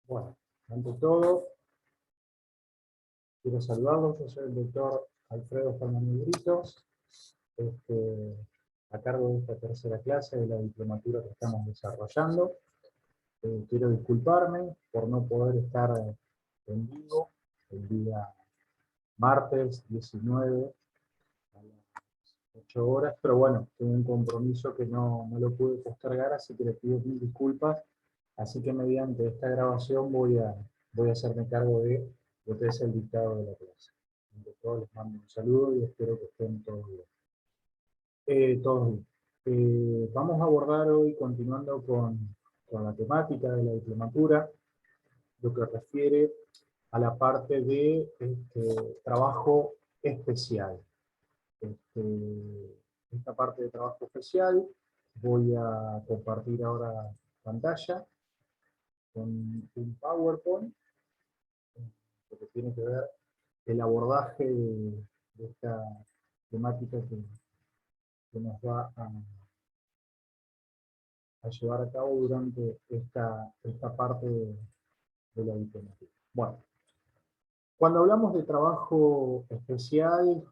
Bueno, ante todo, quiero saludarlos. Yo soy el doctor Alfredo Fernández Brito, a cargo de esta tercera clase de la diplomatura que estamos desarrollando. Quiero disculparme por no poder estar en vivo el día martes 19 a las 8 horas, pero bueno, tengo un compromiso que no lo pude postergar, así que les pido mil disculpas. Así que mediante esta grabación voy a hacerme cargo de lo que es el dictado de la clase. Ante todo les mando un saludo y espero que estén todos bien. Vamos a abordar hoy, continuando con la temática de la diplomatura, lo que refiere a la parte de trabajo especial. Esta parte de trabajo especial voy a compartir ahora pantalla con un PowerPoint que tiene que ver el abordaje de esta temática que nos va a llevar a cabo durante esta parte de la diplomatura. Bueno, cuando hablamos de trabajo especial,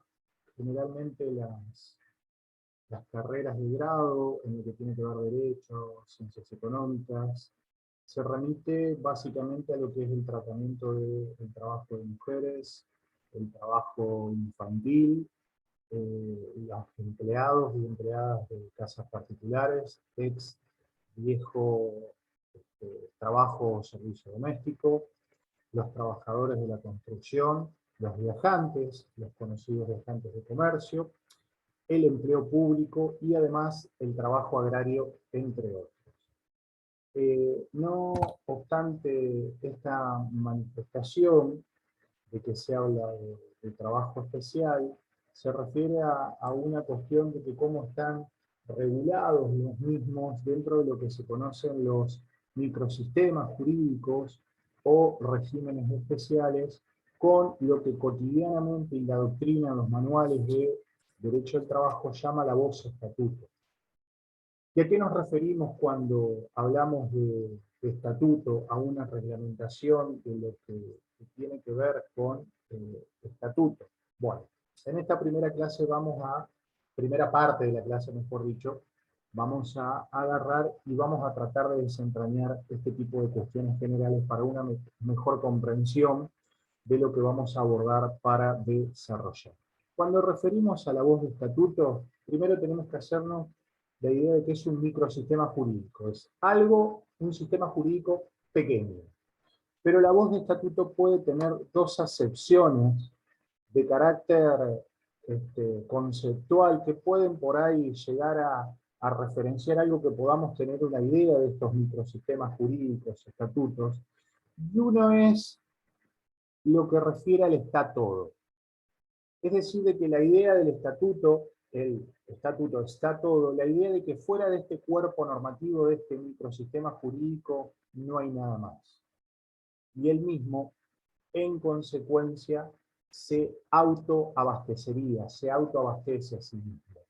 generalmente las carreras de grado, en lo que tiene que ver Derecho, Ciencias Económicas, se remite básicamente a lo que es el tratamiento del trabajo de mujeres, el trabajo infantil, los empleados y empleadas de casas particulares, ex viejo trabajo o servicio doméstico, los trabajadores de la construcción, los viajantes, los conocidos viajantes de comercio, el empleo público y además el trabajo agrario, entre otros. No obstante esta manifestación de que se habla de trabajo especial, se refiere a una cuestión de que cómo están regulados los mismos dentro de lo que se conocen los microsistemas jurídicos o regímenes especiales con lo que cotidianamente y la doctrina, los manuales de derecho del trabajo llama la voz estatuto. ¿Y a qué nos referimos cuando hablamos de estatuto? A una reglamentación de lo que tiene que ver con estatuto. Bueno, en esta primera clase primera parte de la clase mejor dicho, vamos a agarrar y vamos a tratar de desentrañar este tipo de cuestiones generales para una mejor comprensión de lo que vamos a abordar para desarrollar. Cuando referimos a la voz de estatuto, primero tenemos que hacernos la idea de que es un microsistema jurídico. Es un sistema jurídico pequeño. Pero la voz de estatuto puede tener dos acepciones de carácter conceptual que pueden por ahí llegar a referenciar algo que podamos tener una idea de estos microsistemas jurídicos, estatutos. Y uno es lo que refiere al está todo. Es decir, de que la idea del estatuto, el estatuto está todo, la idea de que fuera de este cuerpo normativo, de este microsistema jurídico, no hay nada más. Y él mismo, en consecuencia, se autoabastecería, se autoabastece a sí mismo.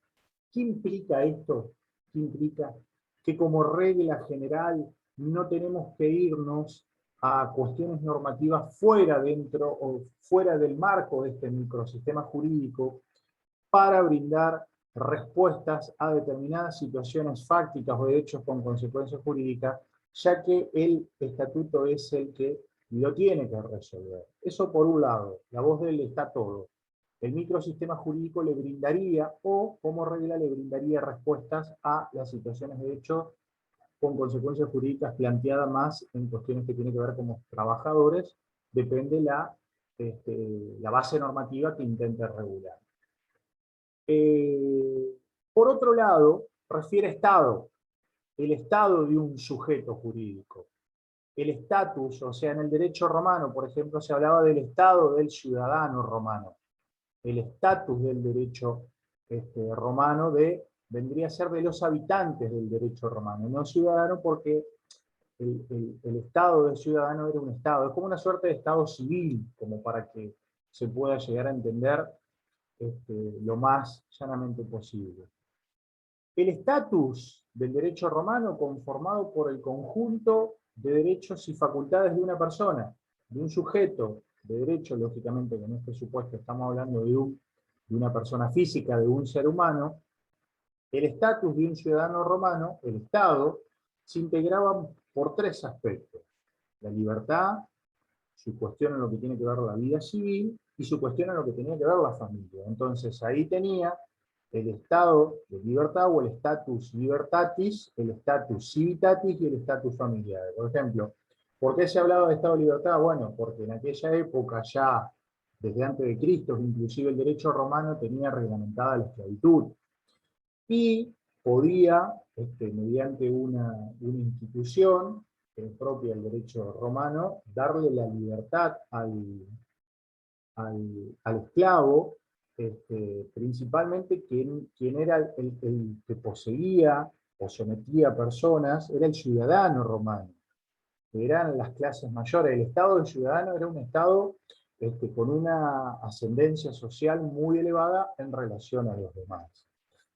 ¿Qué implica esto? ¿Qué implica? Que como regla general no tenemos que irnos a cuestiones normativas dentro o fuera del marco de este microsistema jurídico para brindar respuestas a determinadas situaciones fácticas o de hechos con consecuencias jurídicas, ya que el estatuto es el que lo tiene que resolver. Eso por un lado, la voz del está todo. El microsistema jurídico le brindaría, o como regla le brindaría respuestas a las situaciones de hecho con consecuencias jurídicas planteadas más en cuestiones que tienen que ver con los trabajadores, depende la base normativa que intente regular. Por otro lado, refiere Estado, el estado de un sujeto jurídico. El estatus, o sea, en el derecho romano, por ejemplo, se hablaba del estado del ciudadano romano. El estatus del derecho romano vendría a ser de los habitantes del derecho romano, no ciudadano, porque el estado del ciudadano era un estado, es como una suerte de estado civil, como para que se pueda llegar a entender lo más llanamente posible. El estatus del derecho romano conformado por el conjunto de derechos y facultades de una persona, de un sujeto de derecho, lógicamente que en este supuesto estamos hablando de una persona física, de un ser humano. El estatus de un ciudadano romano, el Estado, se integraba por tres aspectos: la libertad, su cuestión en lo que tiene que ver la vida civil, y su cuestión en lo que tenía que ver la familia. Entonces ahí tenía el estado de libertad o el status libertatis, el status civitatis y el status familiar. Por ejemplo, ¿por qué se hablaba de estado de libertad? Bueno, porque en aquella época ya, desde antes de Cristo, inclusive el derecho romano tenía reglamentada la esclavitud. Y podía, mediante una institución propia del derecho romano, darle la libertad al esclavo, principalmente quien era el que poseía o sometía a personas, era el ciudadano romano, que eran las clases mayores. El estado del ciudadano era un estado con una ascendencia social muy elevada en relación a los demás.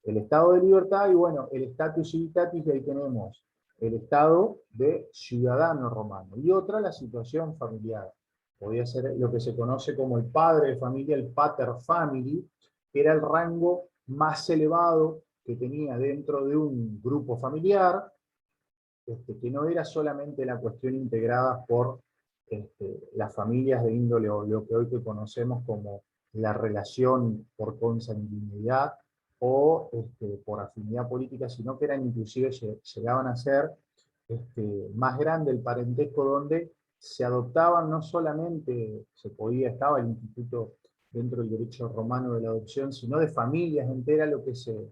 El estado de libertad y bueno, el status civitatis, y ahí tenemos el estado de ciudadano romano. Y otra, la situación familiar. Podía ser lo que se conoce como el padre de familia, el pater family, que era el rango más elevado que tenía dentro de un grupo familiar, que no era solamente la cuestión integrada por las familias de índole, o lo que hoy que conocemos como la relación por consanguinidad o por afinidad política, sino que eran inclusive, llegaban a ser más grande el parentesco, donde se adoptaban no solamente, estaba el instituto dentro del derecho romano de la adopción, sino de familias enteras, lo que se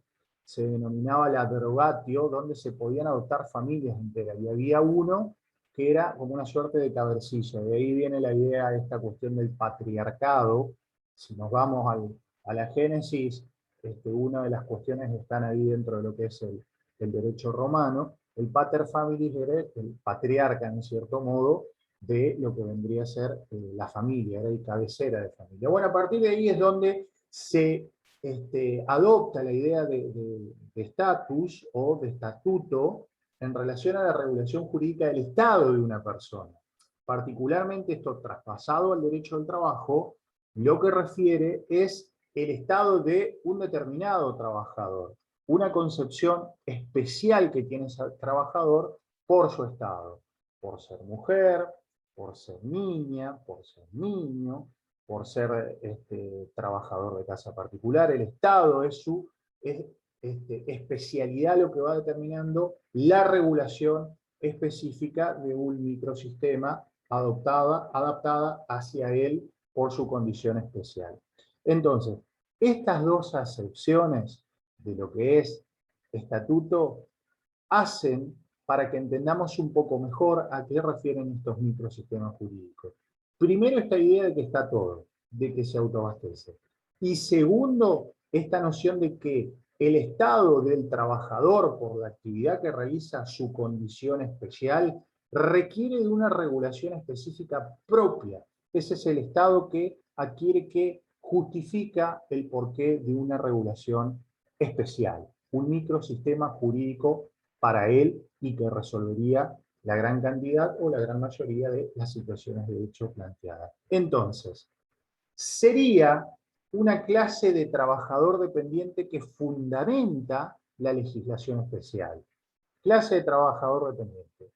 denominaba la derogatio, donde se podían adoptar familias enteras, y había uno que era como una suerte de cabercillo. De ahí viene la idea de esta cuestión del patriarcado. Si nos vamos a la Génesis, una de las cuestiones que están ahí dentro de lo que es el derecho romano. El pater familias era el patriarca, en cierto modo, de lo que vendría a ser la familia, era el cabecera de familia. Bueno, a partir de ahí es donde se adopta la idea de estatus o de estatuto en relación a la regulación jurídica del estado de una persona. Particularmente esto traspasado al derecho del trabajo, lo que refiere es el estado de un determinado trabajador, una concepción especial que tiene ese trabajador por su estado, por ser mujer, por ser niña, por ser niño, por ser trabajador de casa particular. El Estado es su especialidad, lo que va determinando la regulación específica de un microsistema adaptada hacia él por su condición especial. Entonces, estas dos acepciones de lo que es estatuto hacen para que entendamos un poco mejor a qué refieren estos microsistemas jurídicos. Primero, esta idea de que está todo, de que se autoabastece. Y segundo, esta noción de que el estado del trabajador, por la actividad que realiza, su condición especial, requiere de una regulación específica propia. Ese es el estado que adquiere, que justifica el porqué de una regulación especial, un microsistema jurídico para él, y que resolvería la gran cantidad o la gran mayoría de las situaciones de hecho planteadas. Entonces, sería una clase de trabajador dependiente que fundamenta la legislación especial. Clase de trabajador dependiente.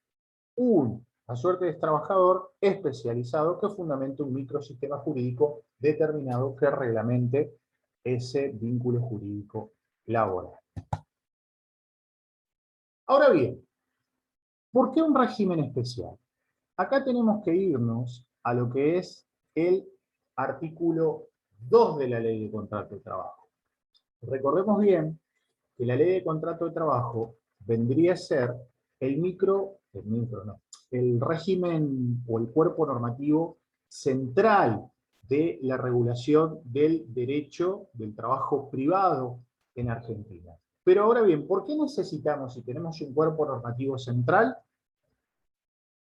A suerte de trabajador especializado que fundamenta un microsistema jurídico determinado que reglamente ese vínculo jurídico laboral. Ahora bien, ¿por qué un régimen especial? Acá tenemos que irnos a lo que es el artículo 2 de la Ley de Contrato de Trabajo. Recordemos bien que la Ley de Contrato de Trabajo vendría a ser el régimen o el cuerpo normativo central de la regulación del derecho del trabajo privado en Argentina. Pero ahora bien, ¿por qué necesitamos, si tenemos un cuerpo normativo central,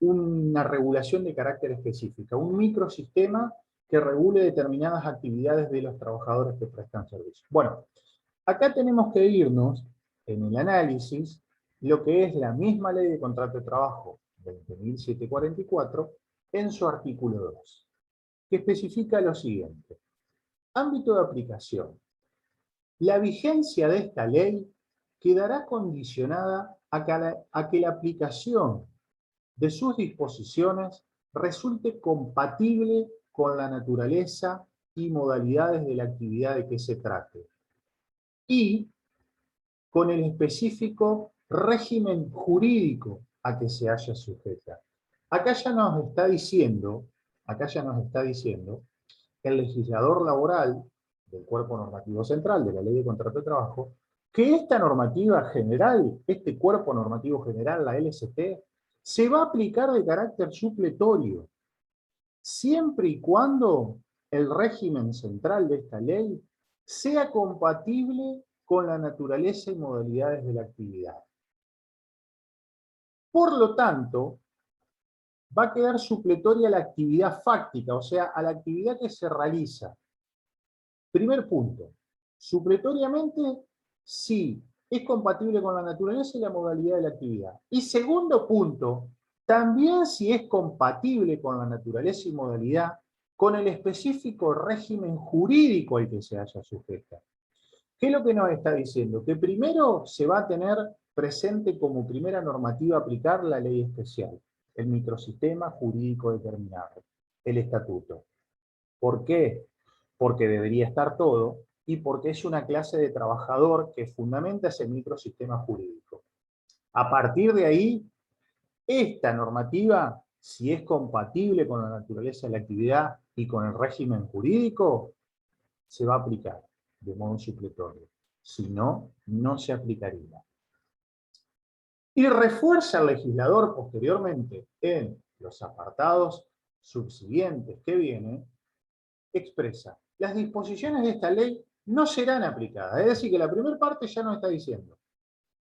una regulación de carácter específica, un microsistema que regule determinadas actividades de los trabajadores que prestan servicio? Bueno, acá tenemos que irnos en el análisis lo que es la misma Ley de Contrato de Trabajo 20.744, en su artículo 2, que especifica lo siguiente. Ámbito de aplicación. La vigencia de esta ley quedará condicionada a que la aplicación de sus disposiciones resulte compatible con la naturaleza y modalidades de la actividad de que se trate, y con el específico régimen jurídico a que se haya sujeta. Acá ya nos está diciendo el legislador laboral del Cuerpo Normativo Central de la Ley de Contrato de Trabajo, que esta normativa general, este Cuerpo Normativo General, la LST, se va a aplicar de carácter supletorio, siempre y cuando el régimen central de esta ley sea compatible con la naturaleza y modalidades de la actividad. Por lo tanto, va a quedar supletoria la actividad fáctica, o sea, a la actividad que se realiza. Primer punto, supletoriamente, sí, es compatible con la naturaleza y la modalidad de la actividad. Y segundo punto, también si es compatible con la naturaleza y modalidad, con el específico régimen jurídico al que se haya sujeta. ¿Qué es lo que nos está diciendo? Que primero se va a tener presente como primera normativa a aplicar la ley especial, el microsistema jurídico determinado, el estatuto. ¿Por qué? Porque debería estar todo y porque es una clase de trabajador que fundamenta ese microsistema jurídico. A partir de ahí, esta normativa, si es compatible con la naturaleza de la actividad y con el régimen jurídico, se va a aplicar de modo supletorio. Si no, no se aplicaría. Y refuerza el legislador posteriormente en los apartados subsiguientes que vienen, expresa: las disposiciones de esta ley no serán aplicadas. Es decir, que la primera parte ya nos está diciendo: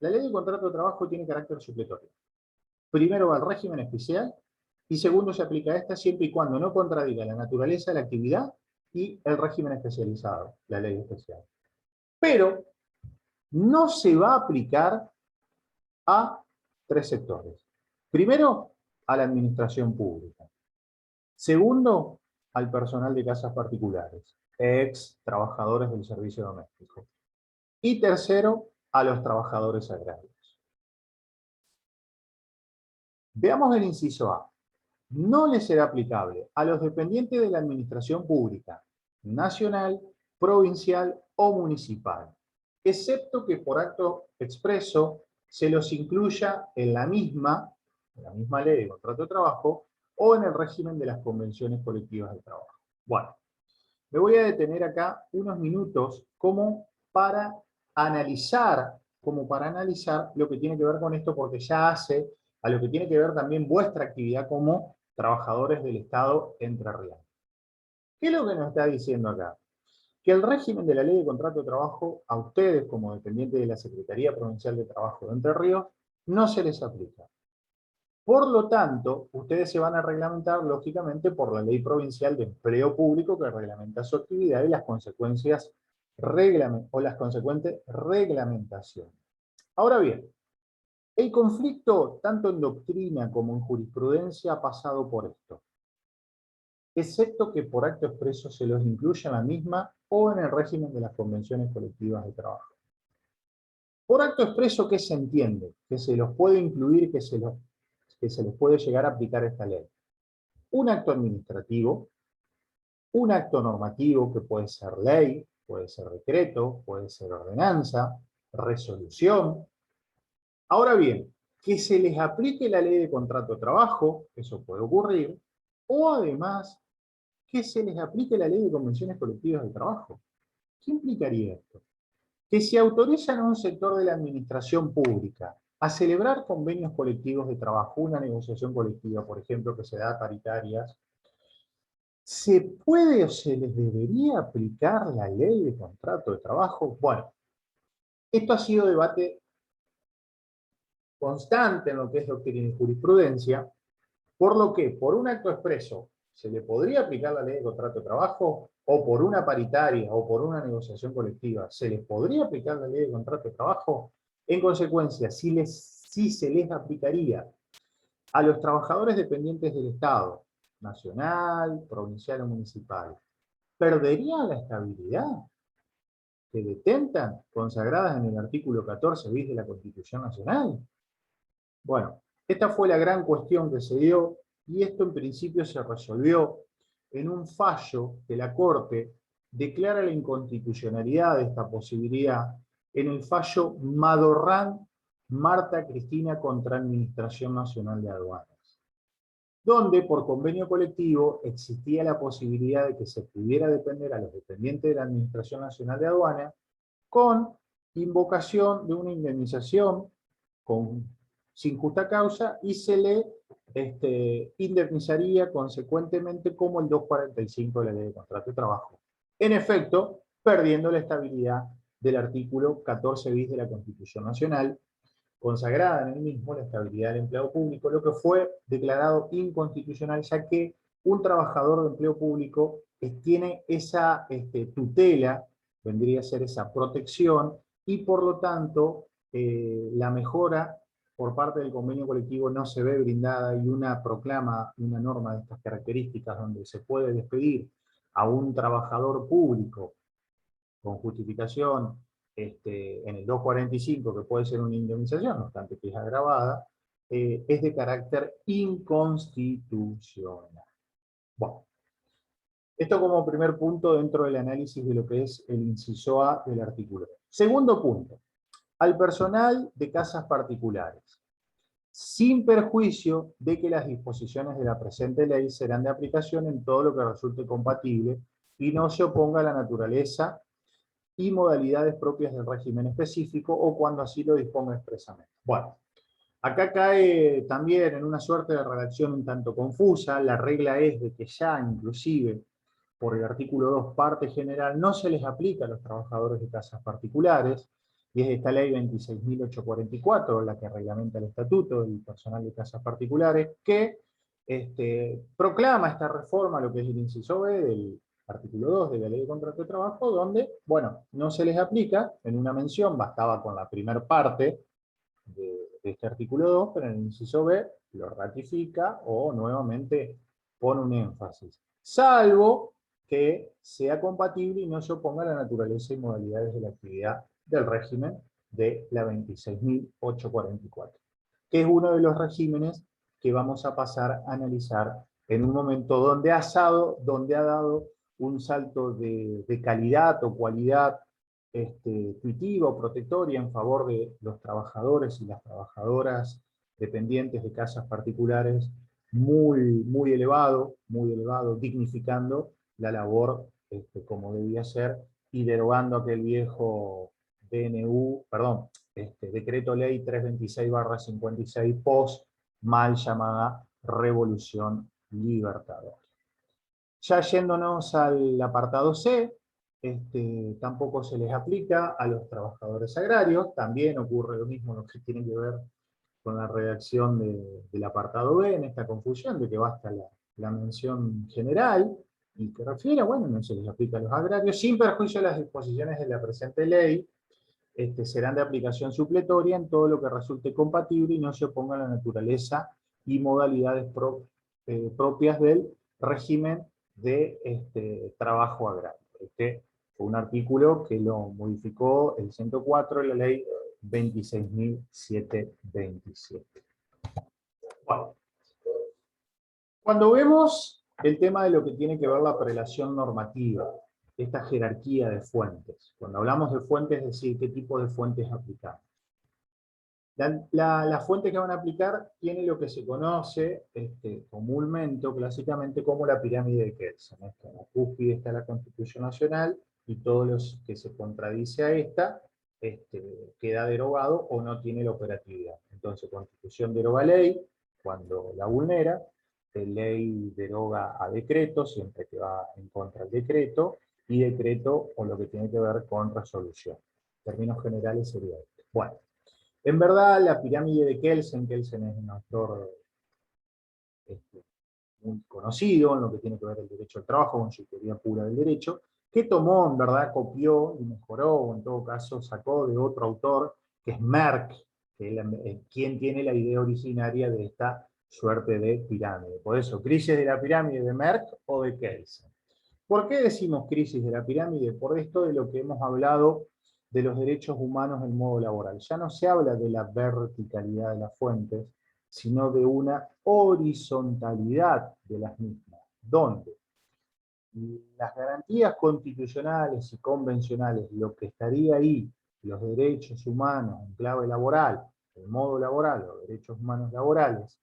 la ley de contrato de trabajo tiene carácter supletorio. Primero va el régimen especial, y segundo se aplica a esta siempre y cuando no contradiga la naturaleza de la actividad y el régimen especializado, la ley especial. Pero no se va a aplicar a tres sectores. Primero, a la administración pública. Segundo, al personal de casas particulares, ex trabajadores del servicio doméstico. Y tercero, a los trabajadores agrarios. Veamos el inciso A. No le será aplicable a los dependientes de la administración pública, nacional, provincial o municipal, excepto que por acto expreso se los incluya en la misma ley de contrato de trabajo o en el régimen de las convenciones colectivas de trabajo. Bueno, me voy a detener acá unos minutos como para analizar lo que tiene que ver con esto, porque ya hace a lo que tiene que ver también vuestra actividad como trabajadores del Estado entrerriano. ¿Qué es lo que nos está diciendo acá? Que el régimen de la Ley de Contrato de Trabajo a ustedes, como dependientes de la Secretaría Provincial de Trabajo de Entre Ríos, no se les aplica. Por lo tanto, ustedes se van a reglamentar, lógicamente, por la Ley Provincial de Empleo Público que reglamenta su actividad y las consecuencias las consecuentes reglamentaciones. Ahora bien, el conflicto, tanto en doctrina como en jurisprudencia, ha pasado por esto, excepto que por acto expreso se los incluya en la misma o en el régimen de las convenciones colectivas de trabajo. Por acto expreso, ¿qué se entiende? Que se los puede incluir, que se les puede llegar a aplicar esta ley. Un acto administrativo, un acto normativo que puede ser ley, puede ser decreto, puede ser ordenanza, resolución. Ahora bien, que se les aplique la ley de contrato de trabajo, eso puede ocurrir, o además que se les aplique la ley de convenciones colectivas de trabajo. ¿Qué implicaría esto? Que se autorizan a un sector de la administración pública a celebrar convenios colectivos de trabajo, una negociación colectiva, por ejemplo, que se da a paritarias, ¿se puede o se les debería aplicar la ley de contrato de trabajo? Bueno, esto ha sido debate constante en lo que es doctrina y jurisprudencia, por lo que, por un acto expreso, ¿se le podría aplicar la ley de contrato de trabajo? ¿O por una paritaria o por una negociación colectiva, se les podría aplicar la ley de contrato de trabajo? En consecuencia, si se les aplicaría a los trabajadores dependientes del Estado, nacional, provincial o municipal, ¿perderían la estabilidad que detentan, consagradas en el artículo 14 bis de la Constitución Nacional? Bueno, esta fue la gran cuestión que se dio, y esto en principio se resolvió en un fallo que la Corte declara la inconstitucionalidad de esta posibilidad en el fallo Madorrán Marta Cristina contra Administración Nacional de Aduanas, donde por convenio colectivo existía la posibilidad de que se pudiera depender a los dependientes de la Administración Nacional de Aduanas con invocación de una indemnización sin justa causa, y se le indemnizaría consecuentemente como el 245 de la Ley de Contrato de Trabajo. En efecto, perdiendo la estabilidad del artículo 14 bis de la Constitución Nacional, consagrada en el mismo la estabilidad del empleo público, lo que fue declarado inconstitucional, ya que un trabajador de empleo público tiene esa tutela, vendría a ser esa protección, y por lo tanto la mejora por parte del convenio colectivo no se ve brindada, y una proclama una norma de estas características donde se puede despedir a un trabajador público con justificación en el 245, que puede ser una indemnización, no obstante que es agravada, es de carácter inconstitucional. Bueno, esto como primer punto dentro del análisis de lo que es el inciso A del artículo. Segundo punto, al personal de casas particulares, sin perjuicio de que las disposiciones de la presente ley serán de aplicación en todo lo que resulte compatible y no se oponga a la naturaleza y modalidades propias del régimen específico, o cuando así lo disponga expresamente. Bueno, acá cae también en una suerte de redacción un tanto confusa. La regla es de que ya inclusive por el artículo 2, parte general, no se les aplica a los trabajadores de casas particulares, y es esta ley 26.844 la que reglamenta el estatuto del personal de casas particulares, que proclama esta reforma, lo que es el inciso B del artículo 2 de la Ley de Contrato de Trabajo, donde, bueno, no se les aplica en una mención, bastaba con la primera parte de este artículo 2, pero en el inciso B lo ratifica o nuevamente pone un énfasis, salvo que sea compatible y no se oponga a la naturaleza y modalidades de la actividad del régimen de la 26.844, que es uno de los regímenes que vamos a pasar a analizar en un momento donde ha dado un salto de calidad o cualidad tuitiva o protectoria en favor de los trabajadores y las trabajadoras dependientes de casas particulares, muy elevado, dignificando la labor como debía ser, y derogando aquel viejo Decreto Ley 326/56 post mal llamada Revolución Libertadora. Ya yéndonos al apartado C, tampoco se les aplica a los trabajadores agrarios, también ocurre lo mismo lo que tiene que ver con la redacción del apartado B, en esta confusión de que basta la mención general, y que refiere, bueno, no se les aplica a los agrarios, sin perjuicio de las disposiciones de la presente ley, serán de aplicación supletoria en todo lo que resulte compatible y no se oponga a la naturaleza y modalidades propias del régimen de trabajo agrario. Este fue un artículo que lo modificó el 104 de la ley 26.727. Bueno, cuando vemos el tema de lo que tiene que ver la prelación normativa, esta jerarquía de fuentes, cuando hablamos de fuentes, es decir, qué tipo de fuentes aplicamos. La fuente que van a aplicar tiene lo que se conoce comúnmente o clásicamente como la pirámide de Kelsen. En la cúspide está la Constitución Nacional, y todo lo que se contradice a esta queda derogado o no tiene la operatividad. Entonces, Constitución deroga ley cuando la vulnera, ley deroga a decreto siempre que va en contra del decreto, y decreto o lo que tiene que ver con resolución. En términos generales sería esto. Bueno. En verdad, la pirámide de Kelsen es un autor muy conocido en lo que tiene que ver el derecho al trabajo, con su teoría pura del derecho, que tomó, en verdad, copió y mejoró, o en todo caso sacó de otro autor, que es Merck, que es quien tiene la idea originaria de esta suerte de pirámide. Por eso, crisis de la pirámide de Merck o de Kelsen. ¿Por qué decimos crisis de la pirámide? Por esto de lo que hemos hablado de los derechos humanos en modo laboral. Ya no se habla de la verticalidad de las fuentes, sino de una horizontalidad de las mismas, donde las garantías constitucionales y convencionales, lo que estaría ahí, los derechos humanos en clave laboral, en modo laboral o derechos humanos laborales,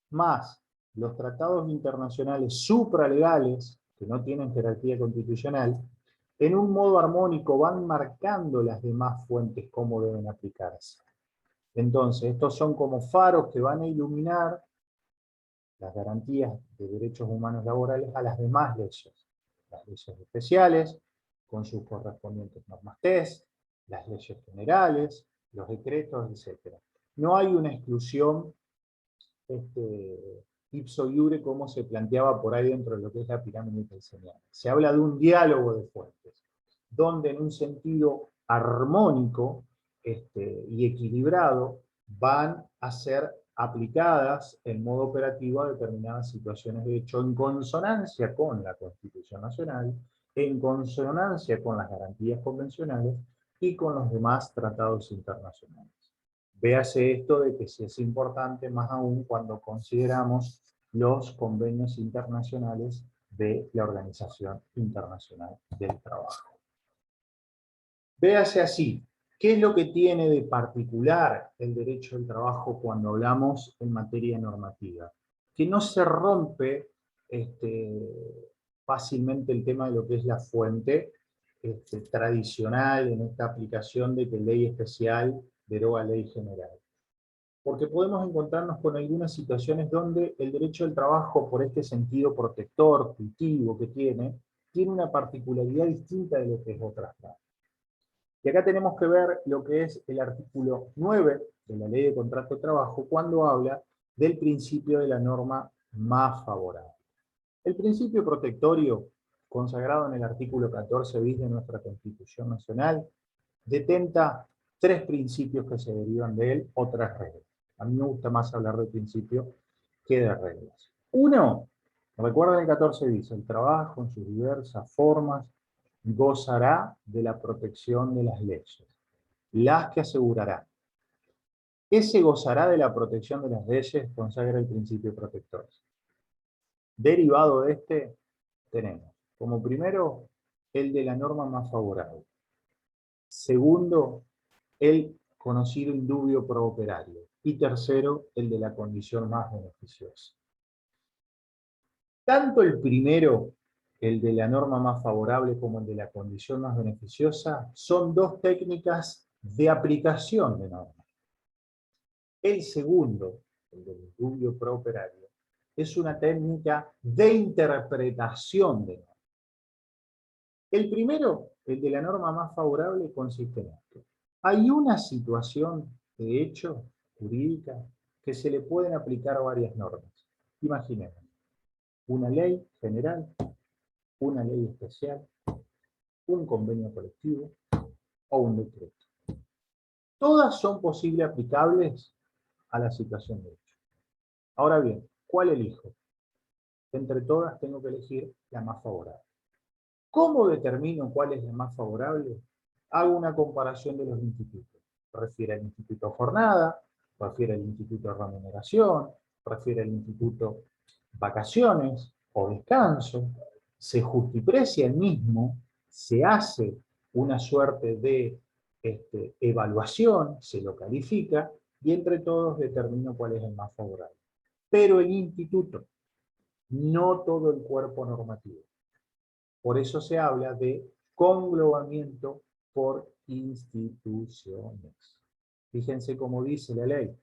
más los tratados internacionales supralegales, que no tienen jerarquía constitucional, en un modo armónico van marcando las demás fuentes cómo deben aplicarse. Entonces, estos son como faros que van a iluminar las garantías de derechos humanos laborales a las demás leyes. Las leyes especiales, con sus correspondientes normas TES, las leyes generales, los decretos, etc. No hay una exclusión ipso iure como se planteaba por ahí dentro de lo que es la pirámide kelseniana. Se habla de un diálogo de fuentes, donde en un sentido armónico y equilibrado van a ser aplicadas en modo operativo a determinadas situaciones de hecho en consonancia con la Constitución Nacional, en consonancia con las garantías convencionales y con los demás tratados internacionales. Véase esto de que sí es importante, más aún cuando consideramos los convenios internacionales de la Organización Internacional del Trabajo. Véase así, ¿qué es lo que tiene de particular el derecho del trabajo cuando hablamos en materia normativa? Que no se rompe fácilmente el tema de lo que es la fuente tradicional en esta aplicación de que ley especial deroga ley general. Porque podemos encontrarnos con algunas situaciones donde el derecho del trabajo, por este sentido protector, tutitivo que tiene una particularidad distinta de lo que es otras normas. Y acá tenemos que ver lo que es el artículo 9 de la Ley de Contrato de Trabajo, cuando habla del principio de la norma más favorable. El principio protectorio, consagrado en el artículo 14 bis de nuestra Constitución Nacional, detenta tres principios que se derivan de él, o tres reglas. A mí me gusta más hablar de principio que de reglas. Uno, recuerden el 14 bis, el trabajo en sus diversas formas gozará de la protección de las leyes, las que asegurarán. Ese gozará de la protección de las leyes consagra el principio protector. Derivado de este, tenemos como primero el de la norma más favorable. Segundo, el conocido indubio pro operario. Y tercero, el de la condición más beneficiosa. Tanto el primero, el de la norma más favorable, como el de la condición más beneficiosa, son dos técnicas de aplicación de normas. El segundo, el del indubio pro operario, es una técnica de interpretación de normas. El primero, el de la norma más favorable, consiste en esto. Hay una situación de hecho jurídica que se le pueden aplicar a varias normas. Imaginemos, una ley general, una ley especial, un convenio colectivo o un decreto. Todas son posibles aplicables a la situación de hecho. Ahora bien, ¿cuál elijo? Entre todas tengo que elegir la más favorable. ¿Cómo determino cuál es la más favorable? Hago una comparación de los institutos. Refiere al instituto jornada, refiere al instituto remuneración, refiere al instituto vacaciones o descanso, se justiprecia el mismo, se hace una suerte de evaluación, se lo califica y entre todos determino cuál es el más favorable. Pero el instituto, no todo el cuerpo normativo. Por eso se habla de conglobamiento por instituciones. Fíjense cómo dice la ley.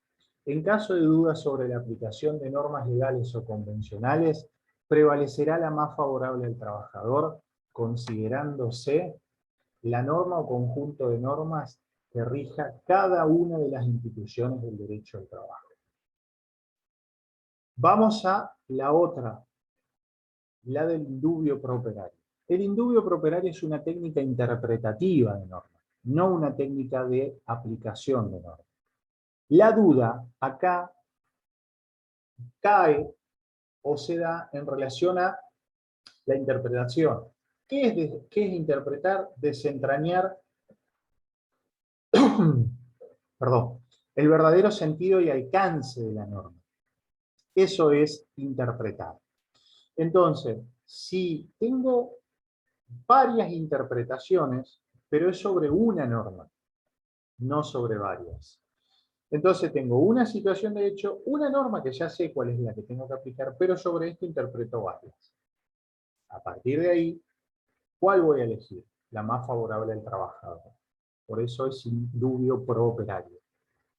En caso de dudas sobre la aplicación de normas legales o convencionales, prevalecerá la más favorable al trabajador, considerándose la norma o conjunto de normas que rija cada una de las instituciones del derecho al trabajo. Vamos a la otra, la del indubio pro operario. El indubio pro operario es una técnica interpretativa de normas, no una técnica de aplicación de normas. La duda acá cae o se da en relación a la interpretación. ¿Qué es interpretar? Desentrañar perdón, el verdadero sentido y alcance de la norma. Eso es interpretar. Entonces, si tengo varias interpretaciones, pero es sobre una norma, no sobre varias. Entonces tengo una situación de hecho, una norma que ya sé cuál es la que tengo que aplicar, pero sobre esto interpreto varias. A partir de ahí, ¿cuál voy a elegir? La más favorable al trabajador. Por eso es indubio pro operario.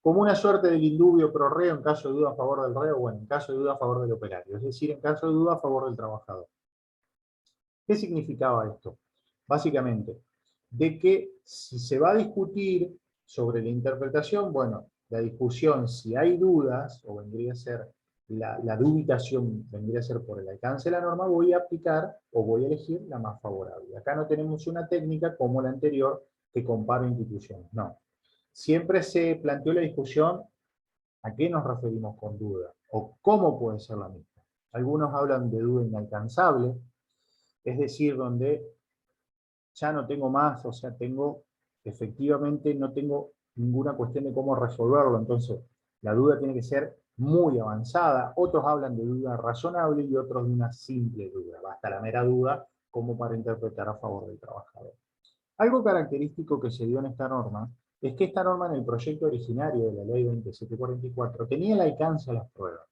Como una suerte del indubio pro reo, en caso de duda a favor del reo, bueno, en caso de duda a favor del operario. Es decir, en caso de duda a favor del trabajador. ¿Qué significaba esto? Básicamente, de que si se va a discutir sobre la interpretación, bueno, la discusión, si hay dudas, o vendría a ser la dubitación, vendría a ser por el alcance de la norma, voy a aplicar o voy a elegir la más favorable. Acá no tenemos una técnica como la anterior que compara instituciones, no. Siempre se planteó la discusión a qué nos referimos con duda, o cómo puede ser la misma. Algunos hablan de duda inalcanzable, es decir, donde ya no tengo más, o sea, efectivamente no tengo ninguna cuestión de cómo resolverlo, entonces la duda tiene que ser muy avanzada. Otros hablan de duda razonable y otros de una simple duda, basta la mera duda como para interpretar a favor del trabajador. Algo característico que se dio en esta norma es que esta norma en el proyecto originario de la ley 2744 tenía el alcance a las pruebas.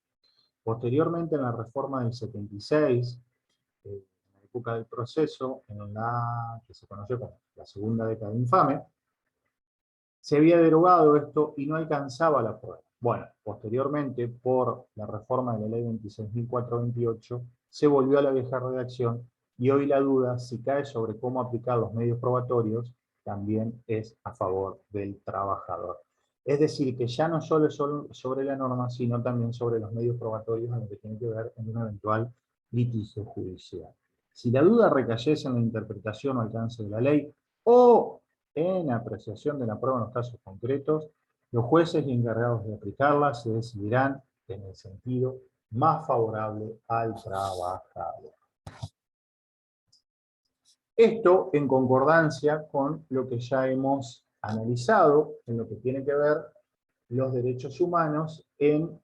Posteriormente en la reforma del 76, en la época del proceso, en la que se conoció como la segunda década infame, se había derogado esto y no alcanzaba la prueba. Bueno, posteriormente, por la reforma de la ley 26.428, se volvió a la vieja redacción y hoy la duda, si cae sobre cómo aplicar los medios probatorios, también es a favor del trabajador. Es decir, que ya no solo es sobre la norma, sino también sobre los medios probatorios en lo que tiene que ver en un eventual litigio judicial. Si la duda recayese en la interpretación o alcance de la ley, o en apreciación de la prueba en los casos concretos, los jueces y encargados de aplicarla se decidirán en el sentido más favorable al trabajador. Esto en concordancia con lo que ya hemos analizado en lo que tiene que ver los derechos humanos en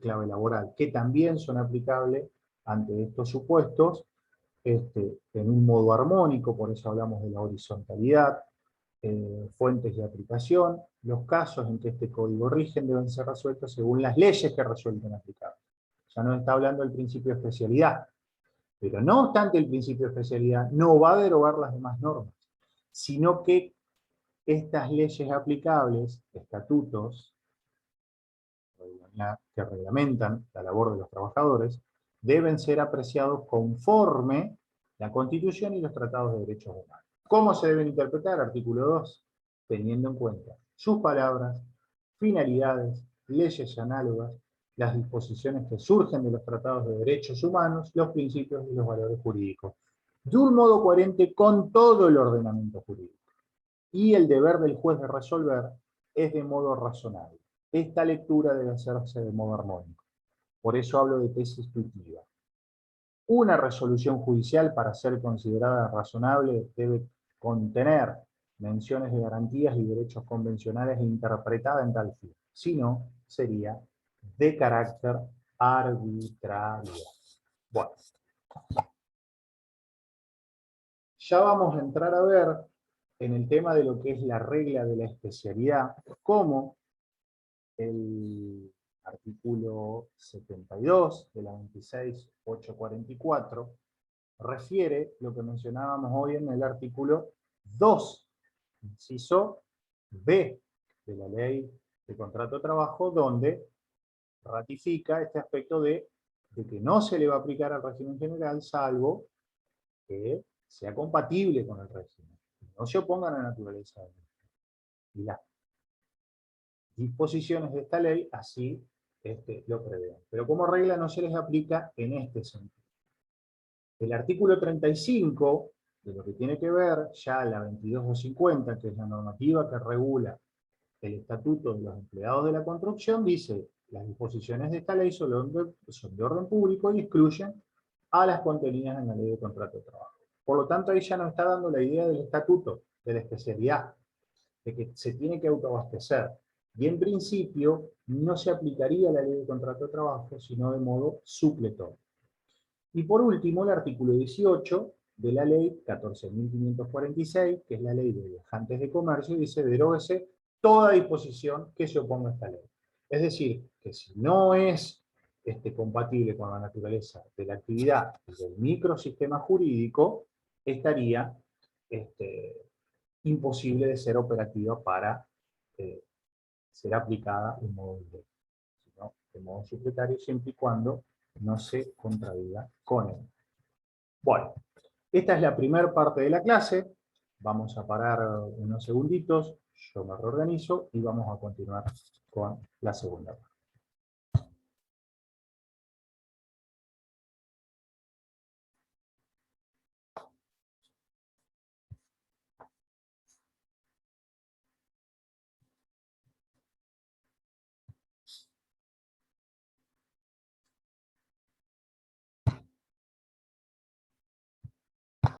clave laboral, que también son aplicables ante estos supuestos en un modo armónico, por eso hablamos de la horizontalidad, fuentes de aplicación. Los casos en que este código rigen deben ser resueltos según las leyes que resulten aplicables. Ya no está hablando del principio de especialidad, pero no obstante el principio de especialidad no va a derogar las demás normas, sino que estas leyes aplicables, estatutos que reglamentan la labor de los trabajadores, deben ser apreciados conforme la Constitución y los tratados de derechos humanos. ¿Cómo se deben interpretar? Artículo 2, teniendo en cuenta sus palabras, finalidades, leyes análogas, las disposiciones que surgen de los tratados de derechos humanos, los principios y los valores jurídicos, de un modo coherente con todo el ordenamiento jurídico. Y el deber del juez de resolver es de modo razonable. Esta lectura debe hacerse de modo armónico. Por eso hablo de tesis tuitiva. Una resolución judicial, para ser considerada razonable, debe contener menciones de garantías y derechos convencionales e interpretada en tal fin. Si no, sería de carácter arbitrario. Bueno, ya vamos a entrar a ver en el tema de lo que es la regla de la especialidad, cómo el artículo 72 de la 26.844 refiere lo que mencionábamos hoy en el artículo 2, inciso B de la ley de contrato de trabajo, donde ratifica este aspecto de que no se le va a aplicar al régimen general salvo que sea compatible con el régimen, no se oponga a la naturaleza del mismo. Y las disposiciones de esta ley así lo prevén. Pero como regla no se les aplica en este sentido. El artículo 35, de lo que tiene que ver ya la 22.250, que es la normativa que regula el estatuto de los empleados de la construcción, dice las disposiciones de esta ley son de orden público y excluyen a las contenidas en la ley de contrato de trabajo. Por lo tanto, ahí ya nos está dando la idea del estatuto, de la especialidad, de que se tiene que autoabastecer. Y en principio no se aplicaría la ley de contrato de trabajo, sino de modo supletorio. Y por último, el artículo 18 de la ley 14.546, que es la ley de viajantes de comercio, dice: deróguese toda disposición que se oponga a esta ley. Es decir, que si no es compatible con la naturaleza de la actividad y del microsistema jurídico, estaría imposible de ser operativa para ser aplicada en modo directo, sino de modo supletario, siempre y cuando no se contradiga con él. Bueno, esta es la primera parte de la clase. Vamos a parar unos segunditos, yo me reorganizo y vamos a continuar con la segunda parte.